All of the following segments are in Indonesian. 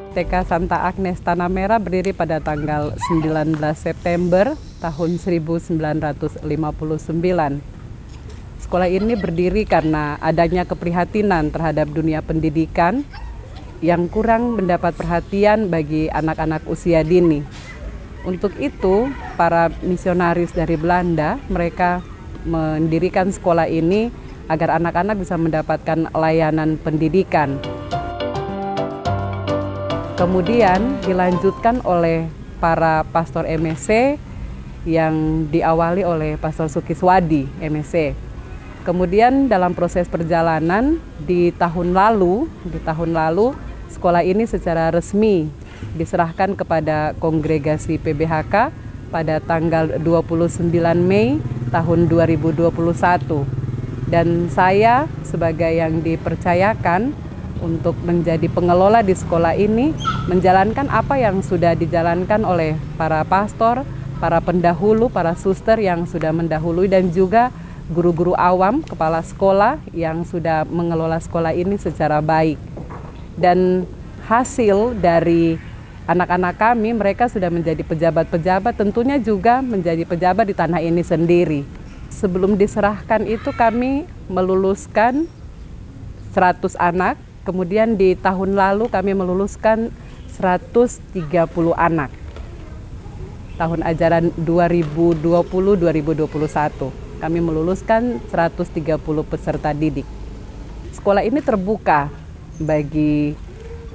TK Santa Agnes Tanah Merah berdiri pada tanggal 19 September tahun 1959. Sekolah ini berdiri karena adanya keprihatinan terhadap dunia pendidikan yang kurang mendapat perhatian bagi anak-anak usia dini. Untuk itu, para misionaris dari Belanda, mereka mendirikan sekolah ini agar anak-anak bisa mendapatkan layanan pendidikan. Kemudian dilanjutkan oleh para pastor MSC yang diawali oleh Pastor Sukiswadi MSC. Kemudian dalam proses perjalanan di tahun lalu sekolah ini secara resmi diserahkan kepada kongregasi PBHK pada tanggal 29 Mei tahun 2021. Dan saya sebagai yang dipercayakan untuk menjadi pengelola di sekolah ini, menjalankan apa yang sudah dijalankan oleh para pastor, para pendahulu, para suster yang sudah mendahului, dan juga guru-guru awam, kepala sekolah yang sudah mengelola sekolah ini secara baik. Dan hasil dari anak-anak kami, mereka sudah menjadi pejabat-pejabat, tentunya juga menjadi pejabat di tanah ini sendiri. Sebelum diserahkan itu kami meluluskan 100 anak. Kemudian di tahun lalu kami meluluskan 130 anak. Tahun ajaran 2020-2021 kami meluluskan 130 peserta didik. Sekolah ini terbuka bagi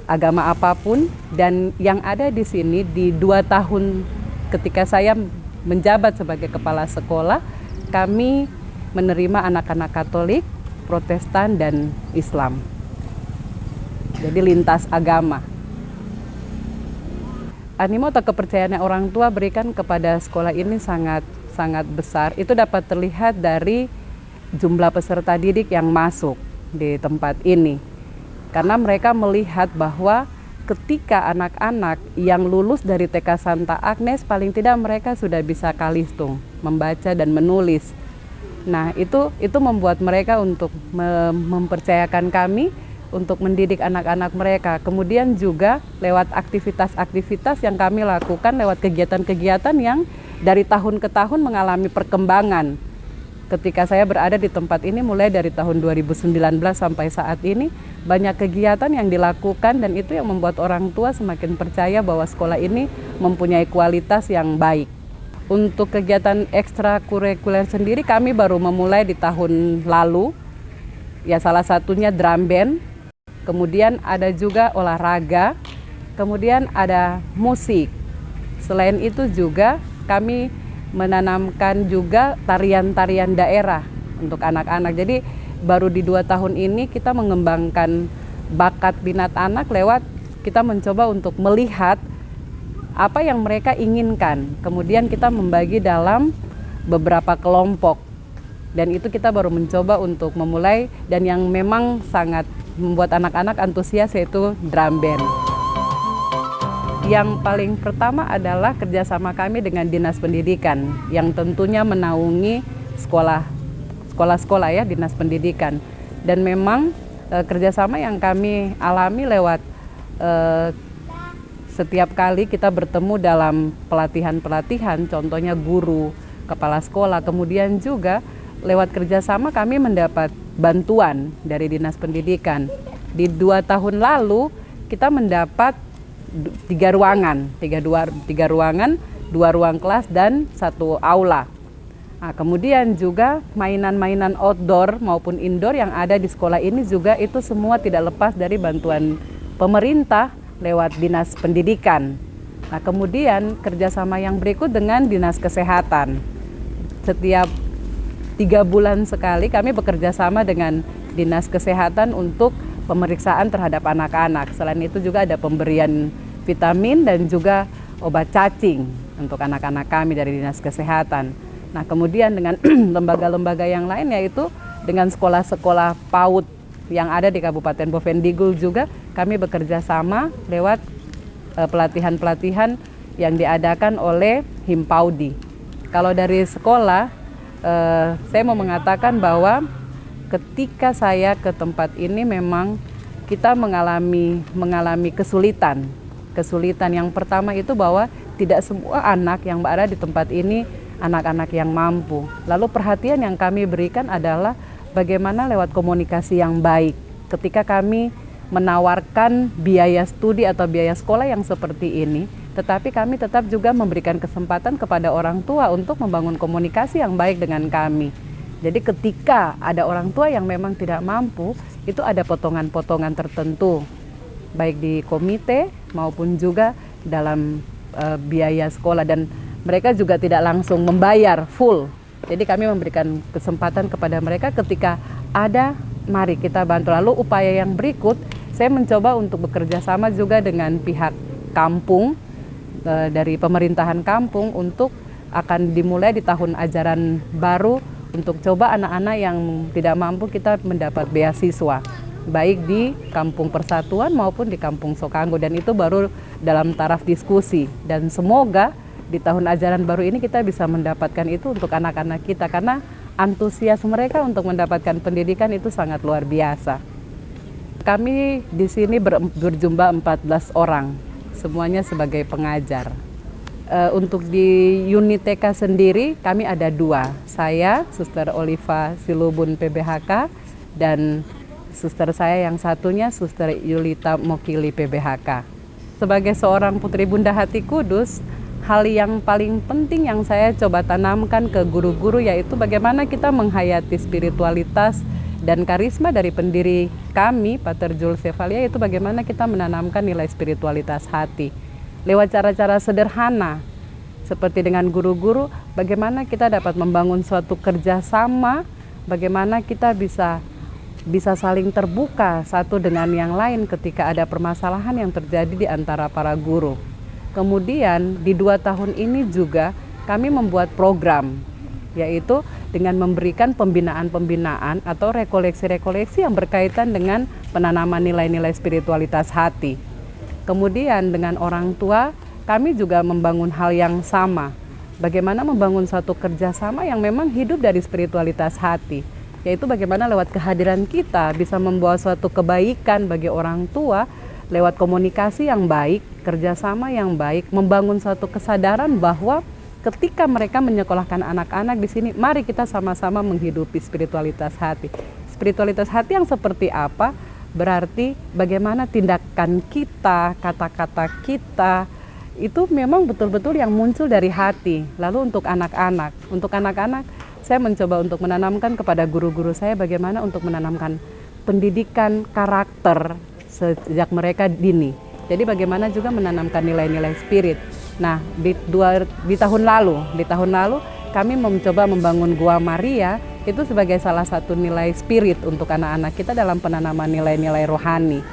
agama apapun, dan yang ada di sini di 2 tahun ketika saya menjabat sebagai kepala sekolah, kami menerima anak-anak Katolik, Protestan, dan Islam. Jadi lintas agama. Animo atau kepercayaan yang orang tua berikan kepada sekolah ini sangat besar. Itu dapat terlihat dari jumlah peserta didik yang masuk di tempat ini. Karena mereka melihat bahwa ketika anak-anak yang lulus dari TK Santa Agnes, paling tidak mereka sudah bisa kalistung, membaca dan menulis. Nah, itu membuat mereka untuk mempercayakan kami untuk mendidik anak-anak mereka. Kemudian juga lewat aktivitas-aktivitas yang kami lakukan, lewat kegiatan-kegiatan yang dari tahun ke tahun mengalami perkembangan. Ketika saya berada di tempat ini mulai dari tahun 2019 sampai saat ini, banyak kegiatan yang dilakukan, dan itu yang membuat orang tua semakin percaya bahwa sekolah ini mempunyai kualitas yang baik. Untuk kegiatan ekstrakurikuler sendiri kami baru memulai di tahun lalu. Ya, salah satunya drum band. Kemudian ada juga olahraga, kemudian ada musik. Selain itu juga kami menanamkan juga tarian-tarian daerah untuk anak-anak. Jadi baru di 2 tahun ini kita mengembangkan bakat minat anak lewat kita mencoba untuk melihat apa yang mereka inginkan. Kemudian kita membagi dalam beberapa kelompok. Dan itu kita baru mencoba untuk memulai, dan yang memang sangat membuat anak-anak antusias yaitu drum band. Yang paling pertama adalah kerjasama kami dengan Dinas Pendidikan yang tentunya menaungi sekolah-sekolah ya, Dinas Pendidikan. Dan memang kerjasama yang kami alami lewat setiap kali kita bertemu dalam pelatihan-pelatihan, contohnya guru, kepala sekolah, kemudian juga lewat kerjasama kami mendapat bantuan dari Dinas Pendidikan. Di 2 tahun lalu kita mendapat 3 ruangan, 2 ruang kelas dan 1 aula. Nah, kemudian juga mainan-mainan outdoor maupun indoor yang ada di sekolah ini juga itu semua tidak lepas dari bantuan pemerintah lewat Dinas Pendidikan. Nah, kemudian kerjasama yang berikut dengan Dinas Kesehatan. Setiap 3 bulan sekali kami bekerja sama dengan Dinas Kesehatan untuk pemeriksaan terhadap anak-anak. Selain itu juga ada pemberian vitamin dan juga obat cacing untuk anak-anak kami dari Dinas Kesehatan. Nah, kemudian dengan lembaga-lembaga yang lain, yaitu dengan sekolah-sekolah PAUD yang ada di Kabupaten Bovendigul juga kami bekerja sama lewat pelatihan-pelatihan yang diadakan oleh Himpaudi. Kalau dari sekolah, saya mau mengatakan bahwa ketika saya ke tempat ini memang kita mengalami kesulitan kesulitan. Yang pertama itu bahwa tidak semua anak yang berada di tempat ini anak-anak yang mampu. Lalu perhatian yang kami berikan adalah bagaimana lewat komunikasi yang baik. Ketika kami menawarkan biaya studi atau biaya sekolah yang seperti ini, tetapi kami tetap juga memberikan kesempatan kepada orang tua untuk membangun komunikasi yang baik dengan kami. Jadi ketika ada orang tua yang memang tidak mampu, itu ada potongan-potongan tertentu, baik di komite maupun juga dalam biaya sekolah, dan mereka juga tidak langsung membayar full. Jadi kami memberikan kesempatan kepada mereka ketika ada, mari kita bantu. Lalu upaya yang berikut, saya mencoba untuk bekerja sama juga dengan pihak kampung, dari pemerintahan kampung, untuk akan dimulai di tahun ajaran baru untuk coba anak-anak yang tidak mampu kita mendapat beasiswa, baik di Kampung Persatuan maupun di Kampung Sokanggo, dan itu baru dalam taraf diskusi. Dan semoga di tahun ajaran baru ini kita bisa mendapatkan itu untuk anak-anak kita, karena antusias mereka untuk mendapatkan pendidikan itu sangat luar biasa. Kami di sini berjumlah 14 orang, semuanya sebagai pengajar. Untuk di unit TK sendiri kami ada 2, saya, Suster Oliva Silubun PBHK, dan suster saya yang satunya, Suster Yulita Mokili PBHK. Sebagai seorang putri Bunda Hati Kudus, hal yang paling penting yang saya coba tanamkan ke guru-guru yaitu bagaimana kita menghayati spiritualitas dan karisma dari pendiri kami, Pater Jules Sevalia, itu bagaimana kita menanamkan nilai spiritualitas hati. Lewat cara-cara sederhana, seperti dengan guru-guru, bagaimana kita dapat membangun suatu kerjasama, bagaimana kita bisa saling terbuka satu dengan yang lain ketika ada permasalahan yang terjadi di antara para guru. Kemudian di 2 tahun ini juga kami membuat program, yaitu dengan memberikan pembinaan-pembinaan atau rekoleksi-rekoleksi yang berkaitan dengan penanaman nilai-nilai spiritualitas hati. Kemudian dengan orang tua kami juga membangun hal yang sama, bagaimana membangun suatu kerjasama yang memang hidup dari spiritualitas hati, yaitu bagaimana lewat kehadiran kita bisa membawa suatu kebaikan bagi orang tua lewat komunikasi yang baik, kerjasama yang baik, membangun suatu kesadaran bahwa ketika mereka menyekolahkan anak-anak di sini, mari kita sama-sama menghidupi spiritualitas hati. Spiritualitas hati yang seperti apa? Berarti bagaimana tindakan kita, kata-kata kita, itu memang betul-betul yang muncul dari hati. Lalu untuk anak-anak saya mencoba untuk menanamkan kepada guru-guru saya bagaimana untuk menanamkan pendidikan karakter sejak mereka dini. Jadi bagaimana juga menanamkan nilai-nilai spirit. Nah, di tahun lalu kami mencoba membangun Gua Maria itu sebagai salah satu nilai spirit untuk anak-anak kita dalam penanaman nilai-nilai rohani.